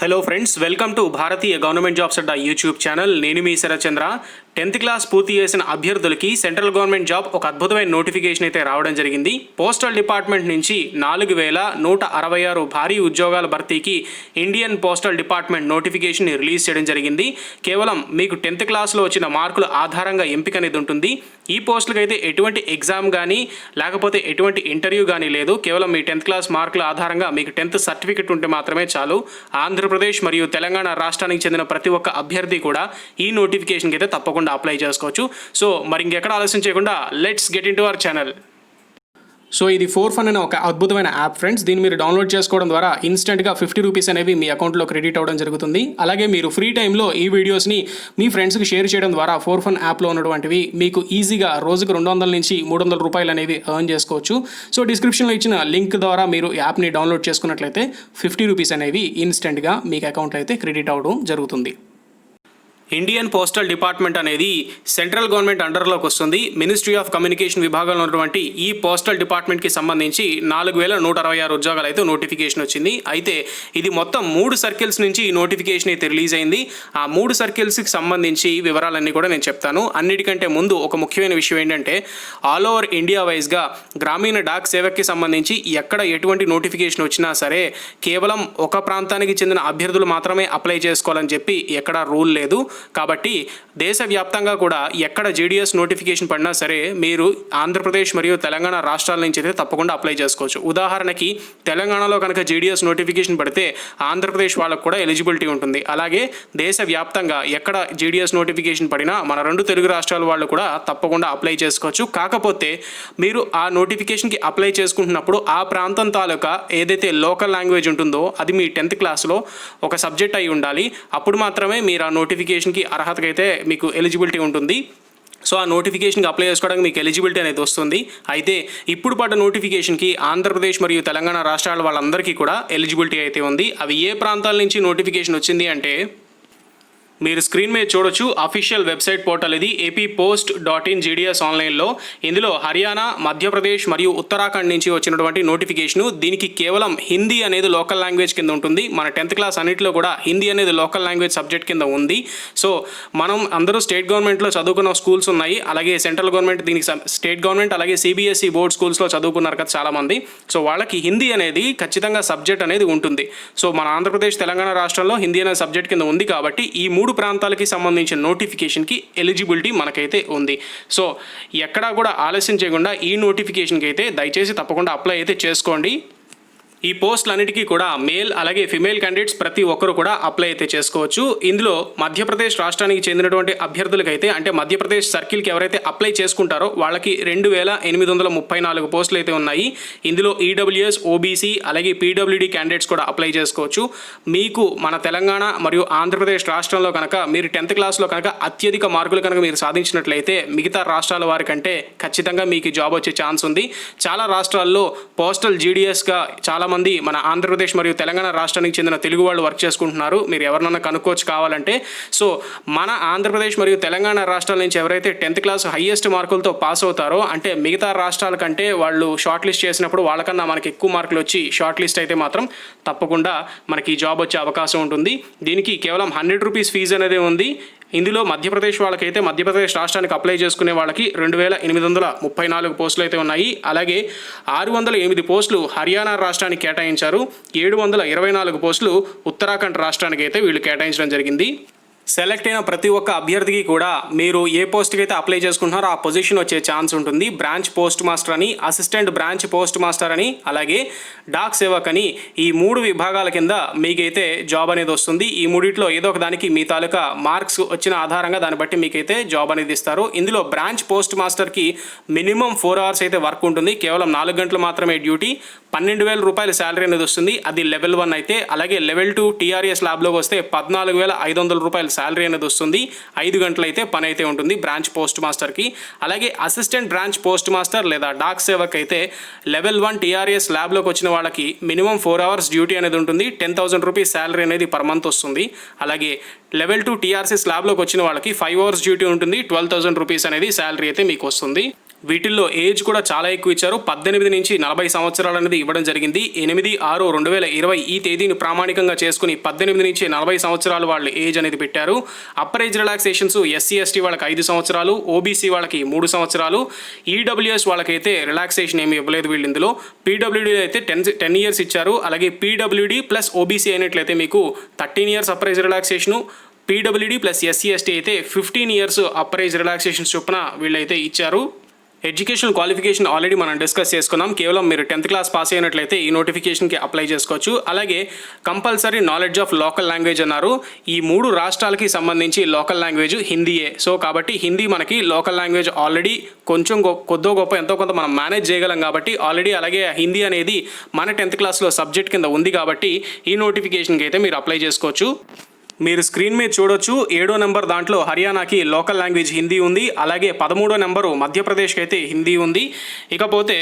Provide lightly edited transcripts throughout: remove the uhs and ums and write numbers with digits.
Hello friends, welcome to Bharatiya government jobs Adda YouTube channel. నేను మీ Sarathchandra. 10th class పూర్తి చేసిన అభ్యర్థులకి సెంట్రల్ గవర్నమెంట్ జాబ్ ఒక అద్భుతమైన నోటిఫికేషన్ అయితే రావడం జరిగింది. పోస్టల్ డిపార్ట్మెంట్ నుంచి 4166 భారీ ఉద్యోగాల భర్తీకి Indian postal department notification release చేయడం జరిగింది. కేవలం మీకు 10th క్లాస్లో వచ్చిన మార్కుల ఆధారంగా ఎంపిక అనేది ఉంటుంది. ఈ పోస్టులకు అయితే ఎటువంటి ఎగ్జామ్ కానీ లేకపోతే ఎటువంటి ఇంటర్వ్యూ కానీ లేదు. కేవలం మీ 10th క్లాస్ మార్కుల ఆధారంగా మీకు 10th సర్టిఫికెట్ ఉంటే మాత్రమే చాలు. ఆంధ్రప్రదేశ్ మరియు తెలంగాణ రాష్ట్రానికి చెందిన ప్రతి ఒక్క అభ్యర్థి కూడా ఈ నోటిఫికేషన్కి అయితే తప్పకుండా అప్లై చేసుకోవచ్చు. సో మరి ఇంకెక్కడ ఆలస్యం చేయకుండా let's get in to our channel. So ఇది 4fun అనే ఒక అద్భుతమైన యాప్ ఫ్రెండ్స్. దీన్ని మీరు డౌన్లోడ్ చేసుకోవడం ద్వారా ఇన్స్టెంట్గా 50 రూపీస్ అనేవి మీ అకౌంట్లో క్రెడిట్ అవ్వడం జరుగుతుంది. అలాగే మీరు ఫ్రీ టైంలో ఈ వీడియోస్ని మీ ఫ్రెండ్స్కి షేర్ చేయడం ద్వారా 4fun యాప్లో ఉన్నటువంటివి మీకు ఈజీగా రోజుకు 200 నుంచి 300 రూపాయలు అనేవి ఎర్న్ చేసుకోవచ్చు. సో డిస్క్రిప్షన్లో ఇచ్చిన లింక్ ద్వారా మీరు యాప్ని డౌన్లోడ్ చేసుకున్నట్లయితే 50 రూపీస్ అనేవి ఇన్స్టెంట్గా మీకు అకౌంట్లో అయితే క్రెడిట్ అవ్వడం జరుగుతుంది. ఇండియన్ పోస్టల్ డిపార్ట్మెంట్ అనేది సెంట్రల్ గవర్నమెంట్ అండర్లోకి వస్తుంది. మినిస్ట్రీ ఆఫ్ కమ్యూనికేషన్ విభాగంలో ఉన్నటువంటి ఈ పోస్టల్ డిపార్ట్మెంట్కి సంబంధించి 4166 ఉద్యోగాలు అయితే నోటిఫికేషన్ వచ్చింది. అయితే ఇది మొత్తం 3 సర్కిల్స్ నుంచి ఈ నోటిఫికేషన్ అయితే రిలీజ్ అయింది. ఆ 3 సర్కిల్స్కి సంబంధించి వివరాలన్నీ కూడా నేను చెప్తాను. అన్నిటికంటే ముందు ఒక ముఖ్యమైన విషయం ఏంటంటే ఆల్ ఓవర్ ఇండియా వైజ్గా గ్రామీణ డాక్ సేవకి సంబంధించి ఎక్కడ ఎటువంటి నోటిఫికేషన్ వచ్చినా సరే కేవలం ఒక ప్రాంతానికి చెందిన అభ్యర్థులు మాత్రమే అప్లై చేసుకోవాలని చెప్పి ఎక్కడా రూల్ లేదు. కాబట్టి దేశవ్యాప్తంగా కూడా ఎక్కడ జీడీఎస్ నోటిఫికేషన్ పడినా సరే మీరు ఆంధ్రప్రదేశ్ మరియు తెలంగాణ రాష్ట్రాల నుంచి అయితే తప్పకుండా అప్లై చేసుకోవచ్చు. ఉదాహరణకి తెలంగాణలో కనుక జీడీఎస్ నోటిఫికేషన్ పడితే ఆంధ్రప్రదేశ్ వాళ్ళకు కూడా ఎలిజిబిలిటీ ఉంటుంది. అలాగే దేశవ్యాప్తంగా ఎక్కడ జీడీఎస్ నోటిఫికేషన్ పడినా మన 2 తెలుగు రాష్ట్రాల వాళ్ళు కూడా తప్పకుండా అప్లై చేసుకోవచ్చు. కాకపోతే మీరు ఆ నోటిఫికేషన్కి అప్లై చేసుకుంటున్నప్పుడు ఆ ప్రాంతం తాలూకా ఏదైతే లోకల్ లాంగ్వేజ్ ఉంటుందో అది మీ 10th క్లాస్లో ఒక సబ్జెక్ట్ అయి ఉండాలి. అప్పుడు మాత్రమే మీరు ఆ నోటిఫికేషన్కి అర్హతగా అయితే మీకు ఎలిజిబిలిటీ ఉంటుంది. సో ఆ నోటిఫికేషన్కి అప్లై చేసుకోవడానికి మీకు ఎలిజిబిలిటీ అనేది వస్తుంది. అయితే ఇప్పుడు పడ్డ నోటిఫికేషన్కి ఆంధ్రప్రదేశ్ మరియు తెలంగాణ రాష్ట్రాల వాళ్ళందరికీ కూడా ఎలిజిబిలిటీ అయితే ఉంది. అవి ఏ ప్రాంతాల నుంచి నోటిఫికేషన్ వచ్చింది అంటే మీరు స్క్రీన్ మీద చూడొచ్చు. అఫీషియల్ వెబ్సైట్ పోర్టల్ ఇది appost.in GDS ఆన్లైన్లో. ఇందులో హర్యానా, మధ్యప్రదేశ్ మరియు ఉత్తరాఖండ్ నుంచి వచ్చినటువంటి నోటిఫికేషను. దీనికి కేవలం హిందీ అనేది లోకల్ లాంగ్వేజ్ కింద ఉంటుంది. మన 10th క్లాస్ అన్నింటిలో కూడా హిందీ అనేది లోకల్ లాంగ్వేజ్ సబ్జెక్ట్ కింద ఉంది. సో మనం అందరూ స్టేట్ గవర్నమెంట్లో చదువుకున్న స్కూల్స్ ఉన్నాయి. అలాగే సెంట్రల్ గవర్నమెంట్ దీనికి స్టేట్ గవర్నమెంట్ అలాగే CBSE బోర్డ్ స్కూల్స్లో చదువుకున్నారు కదా చాలామంది. సో వాళ్ళకి హిందీ అనేది ఖచ్చితంగా సబ్జెక్ట్ అనేది ఉంటుంది. సో మన ఆంధ్రప్రదేశ్ తెలంగాణ రాష్ట్రంలో హిందీ అనే సబ్జెక్ట్ కింద ఉంది. కాబట్టి ఈ 3 ప్రాంతాలకి సంబంధించిన నోటిఫికేషన్కి ఎలిజిబిలిటీ మనకైతే ఉంది. సో ఎక్కడా కూడా ఆలస్యం చేయకుండా ఈ నోటిఫికేషన్కి అయితే దయచేసి తప్పకుండా అప్లై అయితే చేసుకోండి. ఈ పోస్టులన్నిటికీ కూడా మేల్ అలాగే ఫిమేల్ క్యాండిడేట్స్ ప్రతి ఒక్కరు కూడా అప్లై అయితే చేసుకోవచ్చు. ఇందులో మధ్యప్రదేశ్ రాష్ట్రానికి చెందినటువంటి అభ్యర్థులకైతే అంటే మధ్యప్రదేశ్ సర్కిల్కి ఎవరైతే అప్లై చేసుకుంటారో వాళ్ళకి 2834 పోస్టులు అయితే ఉన్నాయి. ఇందులో ఈడబ్ల్యూఎస్, ఓబీసీ అలాగే పీడబ్ల్యూడీ క్యాండిడేట్స్ కూడా అప్లై చేసుకోవచ్చు. మీకు మన తెలంగాణ మరియు ఆంధ్రప్రదేశ్ రాష్ట్రంలో కనుక మీరు 10th క్లాస్లో కనుక అత్యధిక మార్కులు కనుక మీరు సాధించినట్లయితే మిగతా రాష్ట్రాల వారి కంటే ఖచ్చితంగా మీకు జాబ్ వచ్చే ఛాన్స్ ఉంది. చాలా రాష్ట్రాల్లో పోస్టల్ జీడీఎస్గా చాలా మంది మన ఆంధ్రప్రదేశ్ మరియు తెలంగాణ రాష్ట్రానికి చెందిన తెలుగు వాళ్ళు వర్క్ చేసుకుంటున్నారు. మీరు ఎవరినైనా కనుక్కోవచ్చు కావాలంటే. సో మన ఆంధ్రప్రదేశ్ మరియు తెలంగాణ రాష్ట్రాల నుంచి ఎవరైతే 10th క్లాస్ హైయెస్ట్ మార్కులతో పాస్ అవుతారో అంటే మిగతా రాష్ట్రాల కంటే వాళ్ళు షార్ట్ లిస్ట్ చేసినప్పుడు వాళ్ళకన్నా మనకి ఎక్కువ మార్కులు వచ్చి షార్ట్ లిస్ట్ అయితే మాత్రం తప్పకుండా మనకి జాబ్ వచ్చే అవకాశం ఉంటుంది. దీనికి కేవలం 100 రూపీస్ ఫీజు అనేది ఉంది. ఇందులో మధ్యప్రదేశ్ వాళ్ళకైతే మధ్యప్రదేశ్ రాష్ట్రానికి అప్లై చేసుకునే వాళ్ళకి 2834 పోస్టులు అయితే ఉన్నాయి. అలాగే 608 పోస్టులు హర్యానా రాష్ట్రానికి కేటాయించారు. 724 పోస్టులు ఉత్తరాఖండ్ రాష్ట్రానికి అయితే వీళ్ళు కేటాయించడం జరిగింది. సెలెక్ట్ అయిన ప్రతి ఒక్క అభ్యర్థికి కూడా మీరు ఏ పోస్ట్కి అయితే అప్లై చేసుకుంటున్నారో ఆ పొజిషన్ వచ్చే ఛాన్స్ ఉంటుంది. బ్రాంచ్ పోస్ట్ మాస్టర్ అని, అసిస్టెంట్ బ్రాంచ్ పోస్ట్ మాస్టర్ అని, అలాగే డాక్ సేవక్ అని ఈ 3 విభాగాల కింద మీకైతే జాబ్ అనేది వస్తుంది. ఈ 3 ఏదో ఒక దానికి మీ తాలూకా మార్క్స్ వచ్చిన ఆధారంగా దాన్ని బట్టి మీకైతే జాబ్ అనేది ఇస్తారు. ఇందులో బ్రాంచ్ పోస్ట్ మాస్టర్కి మినిమం 4 అవర్స్ అయితే వర్క్ ఉంటుంది. కేవలం 4 గంటలు మాత్రమే డ్యూటీ. 12,000 రూపాయల శాలరీ అనేది వస్తుంది. అది లెవెల్ 1 అయితే. అలాగే లెవెల్ 2 TRS ల్యాబ్లోకి వస్తే 14,500 రూపాయల శాలరీ అనేది వస్తుంది. 5 గంటలు అయితే పని అయితే ఉంటుంది బ్రాంచ్ పోస్ట్ మాస్టర్కి. అలాగే అసిస్టెంట్ బ్రాంచ్ పోస్ట్ మాస్టర్ లేదా డాక్ సేవక్ అయితే లెవెల్ 1 TRS ల్యాబ్లోకి వచ్చిన వాళ్ళకి మినిమం 4 అవర్స్ డ్యూటీ అనేది ఉంటుంది. 10,000 రూపీస్ శాలరీ అనేది పర్ మంత్ వస్తుంది. అలాగే లెవెల్ 2 TRC ల్యాబ్లోకి వచ్చిన వాళ్ళకి 5 అవర్స్ డ్యూటీ ఉంటుంది. 12,000 రూపీస్ అనేది శాలరీ అయితే మీకు వస్తుంది. వీటిల్లో ఏజ్ కూడా చాలా ఎక్కువ ఇచ్చారు. 18 నుంచి 40 సంవత్సరాలు అనేది ఇవ్వడం జరిగింది. 8/6/2020 ఈ తేదీని ప్రామాణికంగా చేసుకుని 18 నుంచి 40 సంవత్సరాలు వాళ్ళు ఏజ్ అనేది పెట్టారు. అప్పర్ ఏజ్ రిలాక్సేషన్స్ SC/ST వాళ్ళకి 5 సంవత్సరాలు, OBC వాళ్ళకి 3 సంవత్సరాలు, EWS వాళ్ళకైతే రిలాక్సేషన్ ఏమి ఇవ్వలేదు వీళ్ళు. ఇందులో PWD అయితే 10 ఇయర్స్ ఇచ్చారు. అలాగే PWD ప్లస్ OBC అయినట్లయితే మీకు 13 years upper age relaxation, PWD plus SC/ST అయితే 15 ఇయర్స్ అప్పర్ ఏజ్ రిలాక్సేషన్స్ చొప్పున వీళ్ళైతే ఇచ్చారు. ఎడ్యుకేషన్ క్వాలిఫికేషన్ ఆల్రెడీ మనం డిస్కస్ చేసుకున్నాం. కేవలం మీరు 10th క్లాస్ పాస్ అయినట్లయితే ఈ నోటిఫికేషన్కి అప్లై చేసుకోవచ్చు. అలాగే compulsory knowledge of local language అన్నారు. ఈ 3 రాష్ట్రాలకి సంబంధించి లోకల్ లాంగ్వేజ్ హిందీయే. సో కాబట్టి హిందీ మనకి లోకల్ లాంగ్వేజ్ ఆల్రెడీ కొంచెం కొద్దో గొప్ప ఎంతో కొంత మనం మేనేజ్ చేయగలం కాబట్టి ఆల్రెడీ. అలాగే హిందీ అనేది మన 10th క్లాస్లో సబ్జెక్ట్ కింద ఉంది కాబట్టి ఈ నోటిఫికేషన్కి అయితే మీరు అప్లై చేసుకోవచ్చు. మీరు స్క్రీన్ మీద చూడొచ్చు, 7వ నెంబర్ దాంట్లో హర్యానాకి లోకల్ లాంగ్వేజ్ హిందీ ఉంది. అలాగే 13వ నెంబరు మధ్యప్రదేశ్కి అయితే హిందీ ఉంది. ఇకపోతే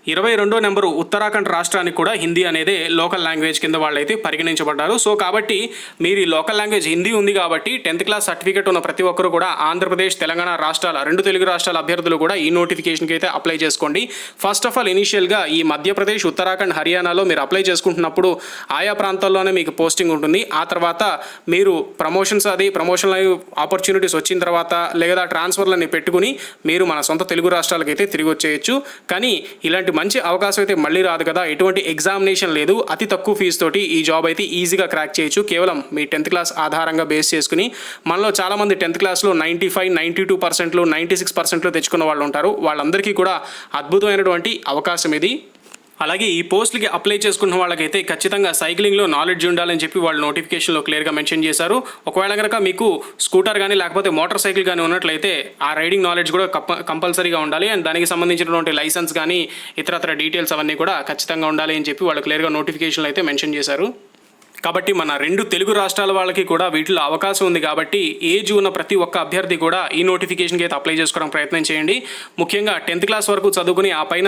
22వ నెంబరు ఉత్తరాఖండ్ రాష్ట్రానికి కూడా హిందీ అనేది లోకల్ లాంగ్వేజ్ కింద వాళ్ళైతే పరిగణించబడ్డారు. సో కాబట్టి మీరు ఈ లోకల్ లాంగ్వేజ్ హిందీ ఉంది కాబట్టి 10th క్లాస్ సర్టిఫికేట్ ఉన్న ప్రతి ఒక్కరు కూడా ఆంధ్రప్రదేశ్, తెలంగాణ రాష్ట్రాల 2 తెలుగు రాష్ట్రాల అభ్యర్థులు కూడా ఈ నోటిఫికేషన్కి అయితే అప్లై చేసుకోండి. ఫస్ట్ ఆఫ్ ఆల్ ఇనిషియల్గా ఈ మధ్యప్రదేశ్, ఉత్తరాఖండ్, హర్యానాలో మీరు అప్లై చేసుకుంటున్నప్పుడు ఆయా ప్రాంతాల్లోనే మీకు పోస్టింగ్ ఉంటుంది. ఆ తర్వాత మీరు ప్రమోషన్ ఆపర్చునిటీస్ వచ్చిన తర్వాత లేదా ట్రాన్స్ఫర్లని పెట్టుకుని మీరు మన సొంత తెలుగు రాష్ట్రాలకు అయితే తిరిగి వచ్చేయచ్చు. కానీ ఇలాంటి మంచి అవకాశం అయితే మళ్ళీ రాదు కదా. ఎటువంటి ఎగ్జామినేషన్ లేదు. అతి తక్కువ ఫీజు తోటి ఈ జాబ్ అయితే ఈజీగా క్రాక్ చేయొచ్చు. కేవలం మీ 10th క్లాస్ ఆధారంగా బేస్ చేసుకుని. మనలో చాలామంది 10th క్లాస్లో 95, 92%, 96% తెచ్చుకున్న వాళ్ళు ఉంటారు. వాళ్ళందరికీ కూడా అద్భుతమైనటువంటి అవకాశం ఇది. అలాగే ఈ పోస్టులకి అప్లై చేసుకున్న వాళ్ళకైతే ఖచ్చితంగా సైక్లింగ్లో నాలెడ్జ్ ఉండాలని చెప్పి వాళ్ళు నోటిఫికేషన్లో క్లియర్గా మెన్షన్ చేశారు. ఒకవేళ కనుక మీకు స్కూటర్ కానీ లేకపోతే మోటార్ సైకిల్ కానీ ఉన్నట్లయితే ఆ రైడింగ్ నాలెడ్జ్ కూడా కంపల్సరీగా ఉండాలి. అండ్ దానికి సంబంధించినటువంటి లైసెన్స్ కానీ ఇతరత్ర డీటెయిల్స్ అవన్నీ కూడా ఖచ్చితంగా ఉండాలి అని చెప్పి వాళ్ళు క్లియర్గా నోటిఫికేషన్లో అయితే మెన్షన్ చేశారు. కాబట్టి మన 2 తెలుగు రాష్ట్రాల వాళ్ళకి కూడా వీటిలో అవకాశం ఉంది కాబట్టి ఏజ్ ఉన్న ప్రతి ఒక్క అభ్యర్థి కూడా ఈ నోటిఫికేషన్కి అయితే అప్లై చేసుకోవడం ప్రయత్నం చేయండి. ముఖ్యంగా 10th క్లాస్ వరకు చదువుకుని ఆ పైన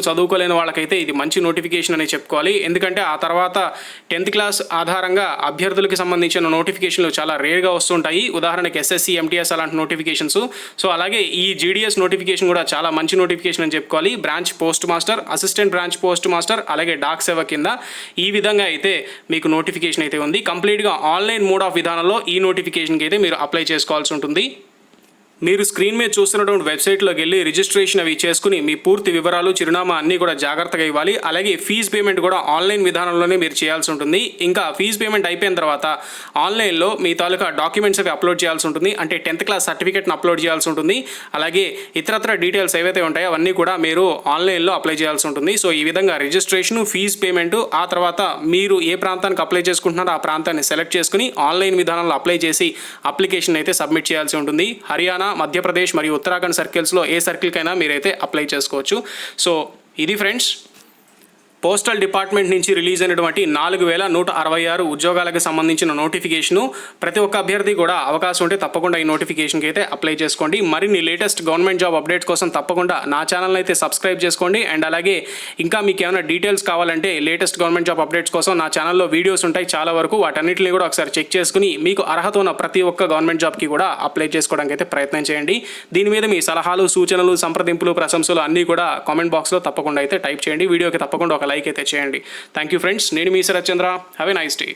చదువుకోలేని వాళ్ళకైతే ఇది మంచి నోటిఫికేషన్ అని చెప్పుకోవాలి. ఎందుకంటే ఆ తర్వాత 10th క్లాస్ ఆధారంగా అభ్యర్థులకి సంబంధించిన నోటిఫికేషన్లు చాలా రేర్గా వస్తుంటాయి. ఉదాహరణకి SSC, MTS అలాంటి నోటిఫికేషన్స్. సో అలాగే ఈ GDS నోటిఫికేషన్ కూడా చాలా మంచి నోటిఫికేషన్ అని చెప్పుకోవాలి. Branch post master, assistant branch post master, అలాగే డాక్ సేవ కింద ఈ విధంగా అయితే మీకు నోటిఫికేషన్ అయితే ఉంది. కంప్లీట్గా ఆన్లైన్ మోడ్ ఆఫ్ విధానంలో ఈ నోటిఫికేషన్కి అయితే మీరు అప్లై చేసుకోవాల్సి ఉంటుంది. మీరు స్క్రీన్ మీద చూస్తున్నటువంటి వెబ్సైట్లోకి వెళ్ళి రిజిస్ట్రేషన్ అవి చేసుకుని మీ పూర్తి వివరాలు, చిరునామా అన్నీ కూడా జాగ్రత్తగా ఇవ్వాలి. అలాగే ఫీజు పేమెంట్ కూడా ఆన్లైన్ విధానంలోనే మీరు చేయాల్సి ఉంటుంది. ఇంకా ఫీజు పేమెంట్ అయిపోయిన తర్వాత ఆన్లైన్లో మీ తాలూకా డాక్యుమెంట్స్ అవి అప్లోడ్ చేయాల్సి ఉంటుంది. అంటే 10th క్లాస్ సర్టిఫికేట్ని అప్లోడ్ చేయాల్సి ఉంటుంది. అలాగే ఇతరత్ర డీటెయిల్స్ ఏవైతే ఉంటాయో అవన్నీ కూడా మీరు ఆన్లైన్లో అప్లై చేయాల్సి ఉంటుంది. సో ఈ విధంగా రిజిస్ట్రేషన్, ఫీజు పేమెంట్, ఆ తర్వాత మీరు ఏ ప్రాంతానికి అప్లై చేసుకుంటున్నారో ఆ ప్రాంతాన్ని సెలెక్ట్ చేసుకుని ఆన్లైన్ విధానంలో అప్లై చేసి అప్లికేషన్ అయితే సబ్మిట్ చేయాల్సి ఉంటుంది. హర్యానా, మధ్యప్రదేశ్ మరియు ఉత్తరాఖండ్ సర్కిల్స్లో ఏ సర్కిల్కైనా మీరైతే అప్లై చేసుకోవచ్చు. సో ఇది ఫ్రెండ్స్, పోస్టల్ డిపార్ట్మెంట్ నుంచి రిలీజ్ అయినటువంటి 4166 ఉద్యోగాలకు సంబంధించిన నోటిఫికేషను. ప్రతి ఒక్క అభ్యర్థి కూడా అవకాశం ఉంటే తప్పకుండా ఈ నోటిఫికేషన్కి అయితే అప్లై చేసుకోండి. మరిన్ని లేటెస్ట్ గవర్నమెంట్ జాబ్ అప్డేట్స్ కోసం తప్పకుండా నా ఛానల్ని అయితే సబ్స్క్రైబ్ చేసుకోండి. అండ్ అలాగే ఇంకా మీకు ఏమైనా డీటెయిల్స్ కావాలంటే లేటెస్ట్ గవర్నమెంట్ జాబ్ అప్డేట్స్ కోసం నా ఛానల్లో వీడియోస్ ఉంటాయి చాలా వరకు. వాటన్నిటిని కూడా ఒకసారి చెక్ చేసుకుని మీకు అర్హత ఉన్న ప్రతి ఒక్క గవర్నమెంట్ జాబ్కి కూడా అప్లై చేసుకోవడానికి అయితే ప్రయత్నం చేయండి. దీని మీద మీ సలహాలు, సూచనలు, సంప్రదింపులు, ప్రశంసలు అన్నీ కూడా కామెంట్ బాక్స్లో తప్పకుండా అయితే టైప్ చేయండి. వీడియోకి తప్పకుండా ఒక లైక్ అయితే చేయండి. Thank you friends. నేను మీ Sarath Chandra. Have a nice day.